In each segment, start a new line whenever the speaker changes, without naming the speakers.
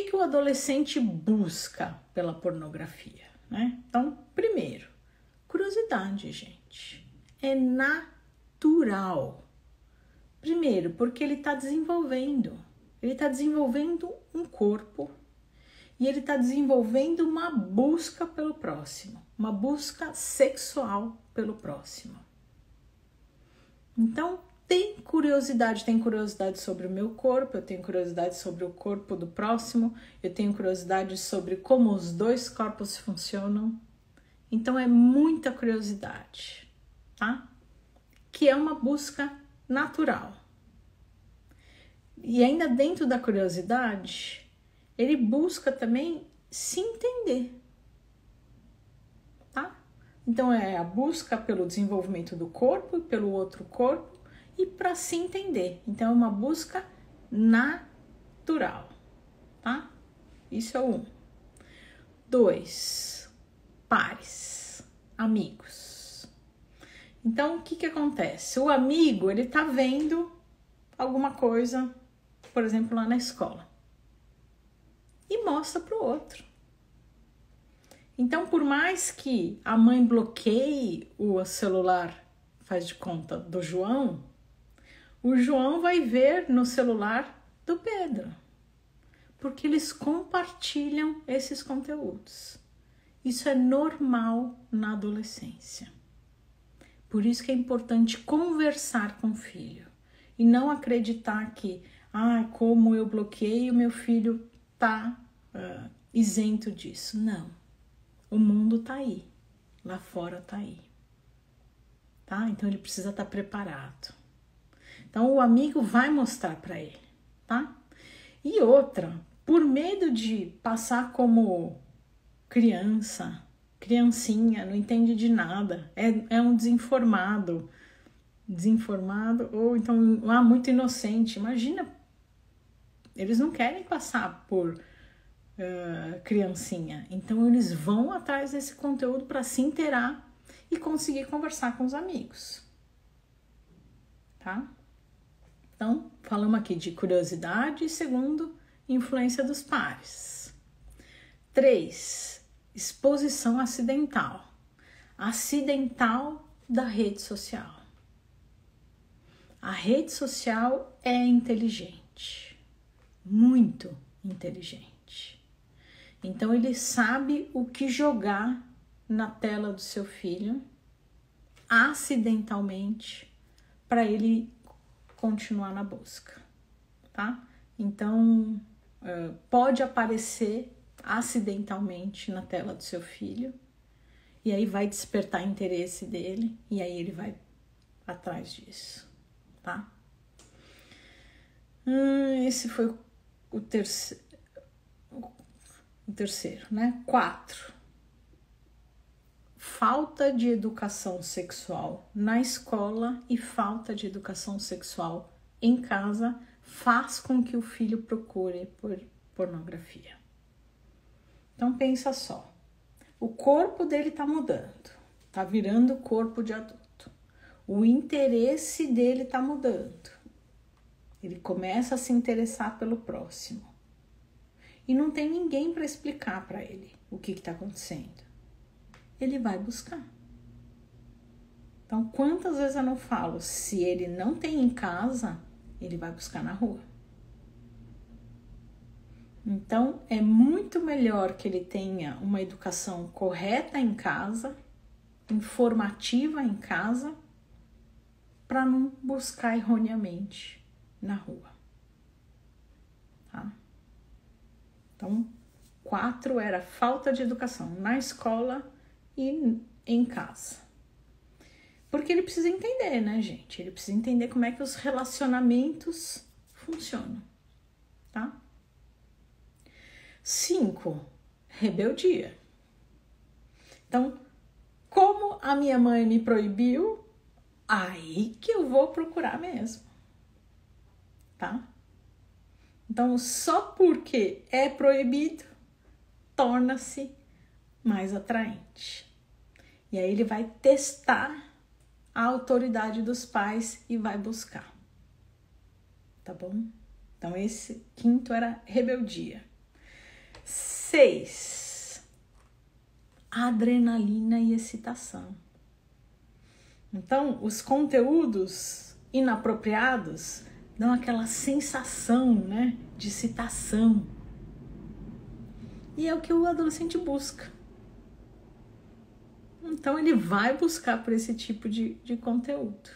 que o adolescente busca pela pornografia, né? Então, primeiro, curiosidade, gente. É natural. Primeiro, porque ele está desenvolvendo. Ele está desenvolvendo um corpo e ele está desenvolvendo uma busca pelo próximo, uma busca sexual pelo próximo. Então, tem curiosidade sobre o meu corpo, eu tenho curiosidade sobre o corpo do próximo, eu tenho curiosidade sobre como os dois corpos funcionam. Então, é muita curiosidade, tá? Que é uma busca natural. E ainda dentro da curiosidade, ele busca também se entender, tá? Então, é a busca pelo desenvolvimento do corpo e pelo outro corpo e para se entender. Então, é uma busca natural, tá? Isso é o 1. 2, pares, amigos. Então, o que acontece? O amigo, ele tá vendo alguma coisa, por exemplo, lá na escola, e mostra para o outro. Então, por mais que a mãe bloqueie o celular, faz de conta, do João, o João vai ver no celular do Pedro, porque eles compartilham esses conteúdos. Isso é normal na adolescência. Por isso que é importante conversar com o filho e não acreditar que, como eu bloqueei, o meu filho tá isento disso. Não. O mundo tá aí. Lá fora tá aí. Tá? Então ele precisa estar preparado. Então o amigo vai mostrar para ele, tá? E outra, por medo de passar como criancinha, não entende de nada, é um desinformado, ou então muito inocente. Imagina, eles não querem passar por criancinha, então eles vão atrás desse conteúdo para se inteirar e conseguir conversar com os amigos, tá? Então, falamos aqui de curiosidade e segundo, influência dos pares. 3, exposição acidental. Acidental da rede social. A rede social é inteligente, muito inteligente. Então, ele sabe o que jogar na tela do seu filho, acidentalmente, para ele continuar na busca, tá? Então, pode aparecer acidentalmente na tela do seu filho, e aí vai despertar interesse dele, e aí ele vai atrás disso, tá? Esse foi o terceiro, né? 4. Falta de educação sexual na escola e falta de educação sexual em casa faz com que o filho procure por pornografia. Então pensa só, o corpo dele tá mudando, tá virando corpo de adulto, o interesse dele tá mudando, ele começa a se interessar pelo próximo e não tem ninguém para explicar para ele o que está acontecendo. Ele vai buscar. Então, quantas vezes eu não falo, se ele não tem em casa, ele vai buscar na rua. Então, é muito melhor que ele tenha uma educação correta em casa, informativa em casa, para não buscar erroneamente na rua. Tá? Então, 4 era falta de educação na escola e em casa. Porque ele precisa entender, né, gente? Ele precisa entender como é que os relacionamentos funcionam, tá? 5, rebeldia. Então, como a minha mãe me proibiu, aí que eu vou procurar mesmo, tá? Então, só porque é proibido, torna-se mais atraente. E aí ele vai testar a autoridade dos pais e vai buscar. Tá bom? Então esse 5º era rebeldia. 6. Adrenalina e excitação. Então, os conteúdos inapropriados dão aquela sensação, né, de excitação. E é o que o adolescente busca. Então, ele vai buscar por esse tipo de conteúdo,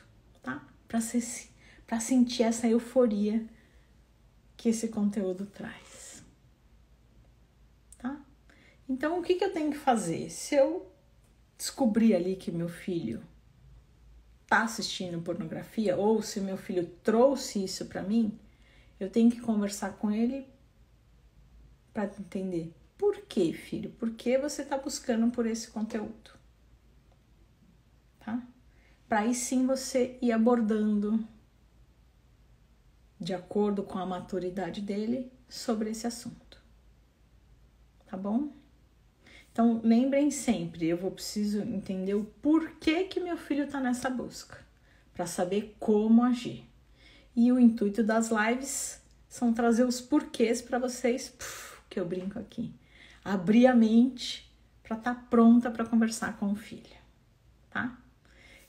tá? Para sentir essa euforia que esse conteúdo traz, tá? Então, o que eu tenho que fazer? Se eu descobrir ali que meu filho tá assistindo pornografia, ou se meu filho trouxe isso para mim, eu tenho que conversar com ele para entender por que, filho, por que você tá buscando por esse conteúdo, tá? Para aí sim você ir abordando de acordo com a maturidade dele sobre esse assunto, tá bom? Então, lembrem sempre, eu preciso entender o porquê que meu filho tá nessa busca, para saber como agir. E o intuito das lives são trazer os porquês para vocês, que eu brinco aqui, abrir a mente para estar pronta para conversar com o filho, tá?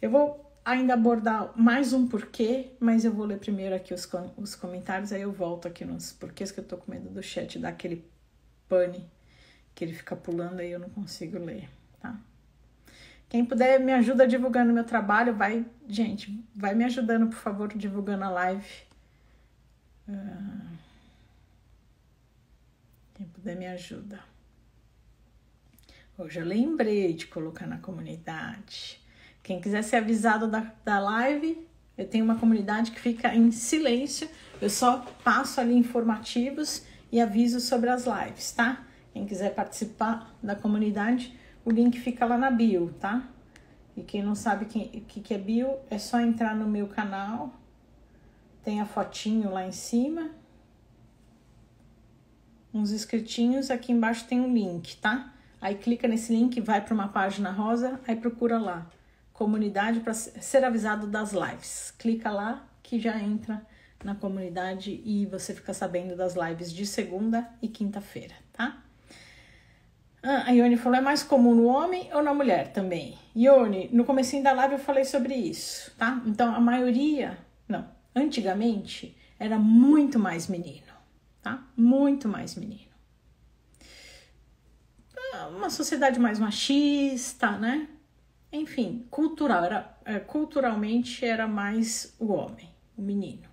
Eu vou ainda abordar mais um porquê, mas eu vou ler primeiro aqui os comentários, aí eu volto aqui nos porquês, que eu tô com medo do chat dar aquele pane que ele fica pulando, aí eu não consigo ler, tá? Quem puder me ajuda divulgando meu trabalho, gente, vai me ajudando, por favor, divulgando a live. Quem puder me ajuda. Hoje eu lembrei de colocar na comunidade. Quem quiser ser avisado da live, eu tenho uma comunidade que fica em silêncio. Eu só passo ali informativos e aviso sobre as lives, tá? Quem quiser participar da comunidade, o link fica lá na bio, tá? E quem não sabe o que é bio, é só entrar no meu canal. Tem a fotinho lá em cima. Uns inscritinhos, aqui embaixo tem um link, tá? Aí clica nesse link, vai para uma página rosa, aí procura lá. Comunidade para ser avisado das lives. Clica lá que já entra na comunidade e você fica sabendo das lives de segunda e quinta-feira, tá? A Ione falou, é mais comum no homem ou na mulher também? Ione, no comecinho da live eu falei sobre isso, tá? Então, a maioria, antigamente, era muito mais menino, tá? Muito mais menino. Uma sociedade mais machista, né? Enfim, culturalmente era mais o homem, o menino.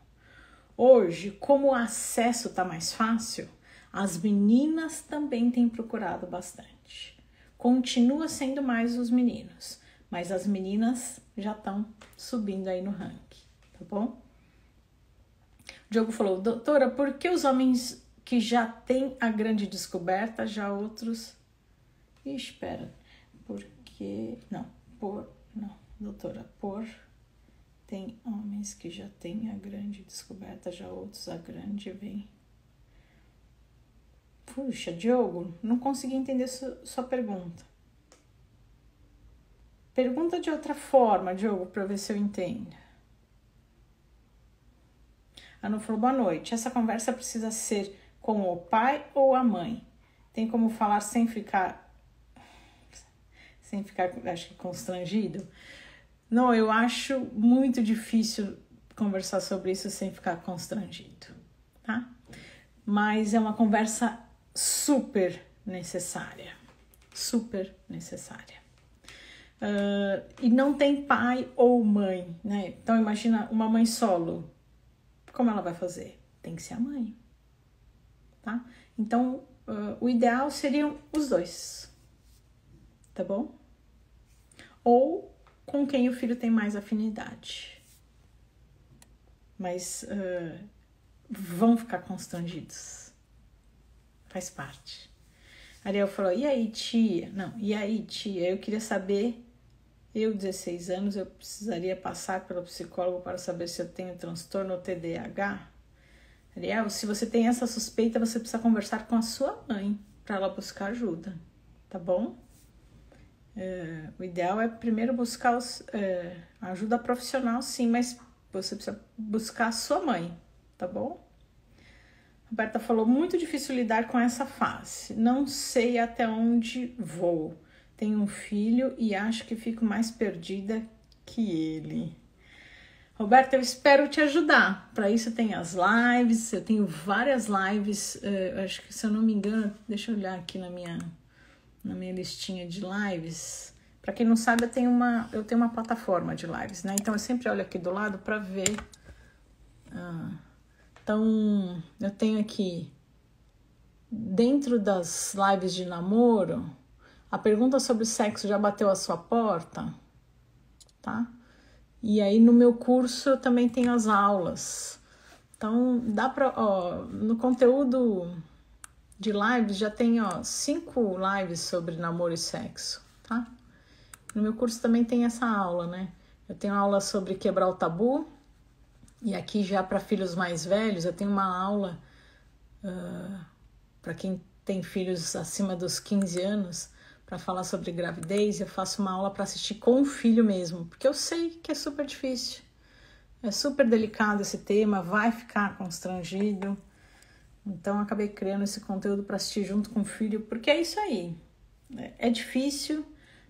Hoje, como o acesso tá mais fácil, as meninas também têm procurado bastante. Continua sendo mais os meninos, mas as meninas já estão subindo aí no ranking, tá bom? O Diogo falou, doutora, por que os homens que já têm a grande descoberta, já outros... Espera, porque... doutora, tem homens que já têm a grande descoberta, já outros a grande vem... Puxa, Diogo, não consegui entender sua pergunta. Pergunta de outra forma, Diogo, para ver se eu entendo. A Anu falou, boa noite. Essa conversa precisa ser com o pai ou a mãe? Tem como falar sem ficar, acho que constrangido? Não, eu acho muito difícil conversar sobre isso sem ficar constrangido, tá? Mas é uma conversa super necessária, e não tem pai ou mãe, né? Então imagina uma mãe solo, como ela vai fazer? Tem que ser a mãe, tá? Então o ideal seriam os dois, tá bom? Ou com quem o filho tem mais afinidade, mas vão ficar constrangidos. Faz parte. Ariel falou, e aí, tia? Eu queria saber, eu, 16 anos, eu precisaria passar pelo psicólogo para saber se eu tenho transtorno ou TDAH? Ariel, se você tem essa suspeita, você precisa conversar com a sua mãe para ela buscar ajuda, tá bom? O ideal é primeiro buscar ajuda profissional, sim, mas você precisa buscar a sua mãe, tá bom? Roberta falou, muito difícil lidar com essa fase. Não sei até onde vou. Tenho um filho e acho que fico mais perdida que ele. Roberta, eu espero te ajudar. Para isso tem as lives, eu tenho várias lives. Acho que, se eu não me engano, deixa eu olhar aqui na minha listinha de lives. Para quem não sabe, eu tenho uma plataforma de lives, né? Então eu sempre olho aqui do lado para ver. Então eu tenho aqui, dentro das lives de namoro, a pergunta sobre sexo já bateu a sua porta, tá? E aí no meu curso eu também tenho as aulas. Então dá para, no conteúdo de lives já tem 5 lives sobre namoro e sexo, tá? No meu curso também tem essa aula, né? Eu tenho aula sobre quebrar o tabu, e aqui já para filhos mais velhos eu tenho uma aula para quem tem filhos acima dos 15 anos, para falar sobre gravidez. Eu faço uma aula para assistir com o filho mesmo, porque eu sei que é super difícil, é super delicado esse tema, vai ficar constrangido. Então eu acabei criando esse conteúdo para assistir junto com o filho, porque é isso aí. É difícil,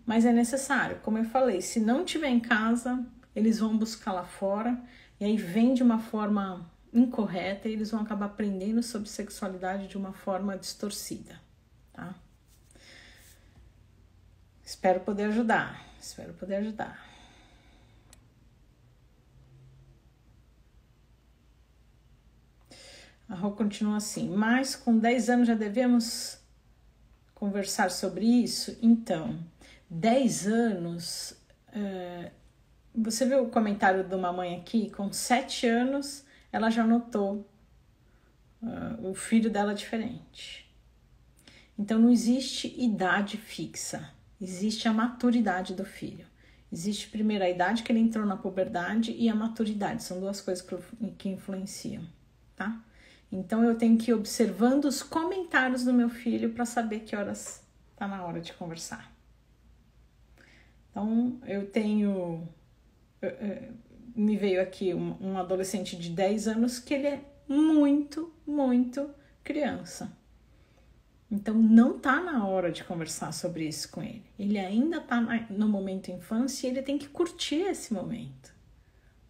mas é necessário. Como eu falei, se não tiver em casa, eles vão buscar lá fora, e aí vem de uma forma incorreta e eles vão acabar aprendendo sobre sexualidade de uma forma distorcida, tá? Espero poder ajudar. A Rô continua assim, mas com 10 anos já devemos conversar sobre isso? Então, 10 anos... Você viu o comentário de uma mãe aqui? Com 7 anos, ela já notou o filho dela diferente. Então, não existe idade fixa. Existe a maturidade do filho. Existe primeiro a idade que ele entrou na puberdade e a maturidade. São 2 coisas que influenciam, tá? Então, eu tenho que ir observando os comentários do meu filho para saber que horas tá na hora de conversar. Então, eu tenho... me veio aqui um adolescente de 10 anos que ele é muito, muito criança. Então, não tá na hora de conversar sobre isso com ele. Ele ainda tá no momento infância e ele tem que curtir esse momento.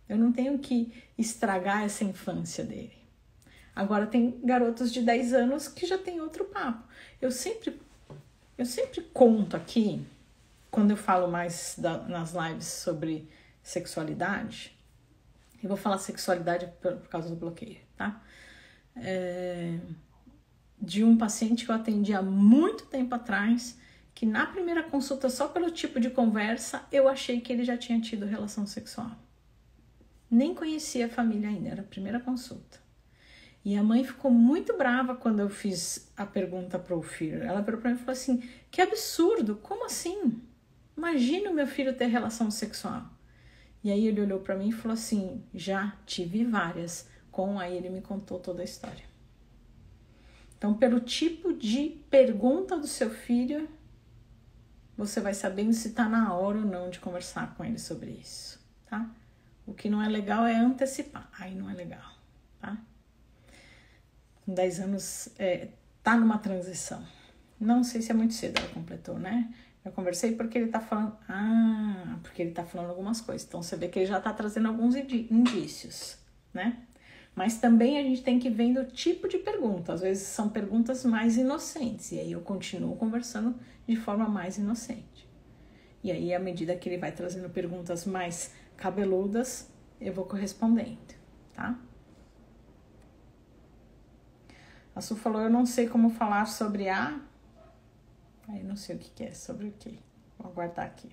Eu não tenho que estragar essa infância dele. Agora, tem garotos de 10 anos que já tem outro papo. Eu sempre conto aqui, quando eu falo mais nas lives sobre sexualidade, eu vou falar sexualidade por causa do bloqueio, tá? De um paciente que eu atendi há muito tempo atrás, que na primeira consulta, só pelo tipo de conversa, eu achei que ele já tinha tido relação sexual. Nem conhecia a família ainda, era a primeira consulta. E a mãe ficou muito brava quando eu fiz a pergunta para o filho. Ela virou para mim e falou assim, que absurdo, como assim? Imagina o meu filho ter relação sexual. E aí ele olhou para mim e falou assim, já tive várias. Aí ele me contou toda a história. Então, pelo tipo de pergunta do seu filho, você vai sabendo se está na hora ou não de conversar com ele sobre isso, tá? O que não é legal é antecipar. Aí não é legal, tá? Com 10 anos, tá numa transição. Não sei se é muito cedo, ela completou, né? Eu conversei porque ele tá falando... porque ele tá falando algumas coisas. Então, você vê que ele já tá trazendo alguns indícios, né? Mas também a gente tem que ver o tipo de pergunta. Às vezes são perguntas mais inocentes. E aí eu continuo conversando de forma mais inocente. E aí, à medida que ele vai trazendo perguntas mais cabeludas, eu vou correspondendo, tá? A Su falou, eu não sei como falar sobre Aí não sei o que é, sobre o que. Vou aguardar aqui.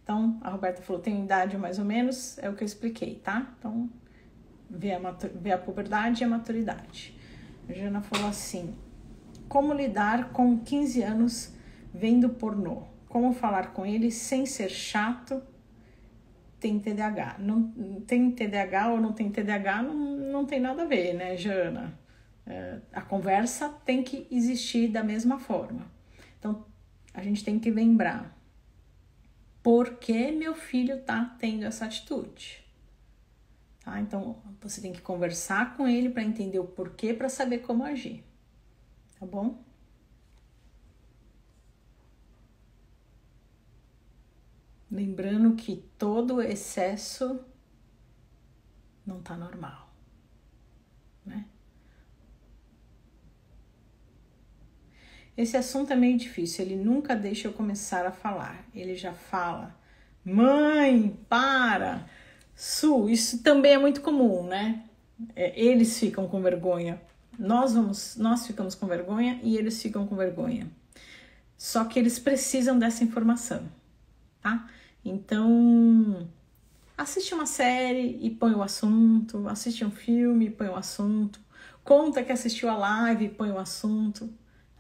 Então, a Roberta falou, tem idade mais ou menos, é o que eu expliquei, tá? Então, vê a puberdade e a maturidade. A Jana falou assim, como lidar com 15 anos vendo pornô? Como falar com ele sem ser chato? Tem TDAH. Não tem TDAH ou não tem TDAH, não tem nada a ver, né, Jana? A conversa tem que existir da mesma forma. Então, a gente tem que lembrar por que meu filho tá tendo essa atitude. tá? Então, você tem que conversar com ele para entender o porquê, para saber como agir, tá bom? Lembrando que todo excesso não tá normal, né? Esse assunto é meio difícil, ele nunca deixa eu começar a falar. Ele já fala, mãe, para! Su, isso também é muito comum, né? Eles ficam com vergonha. Nós ficamos com vergonha e eles ficam com vergonha. Só que eles precisam dessa informação, tá? Então, assiste uma série e põe o assunto, assiste um filme e põe o assunto, conta que assistiu a live e põe o assunto.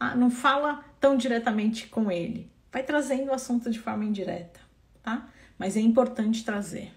Ah, não fala tão diretamente com ele. Vai trazendo o assunto de forma indireta, tá? Mas é importante trazer.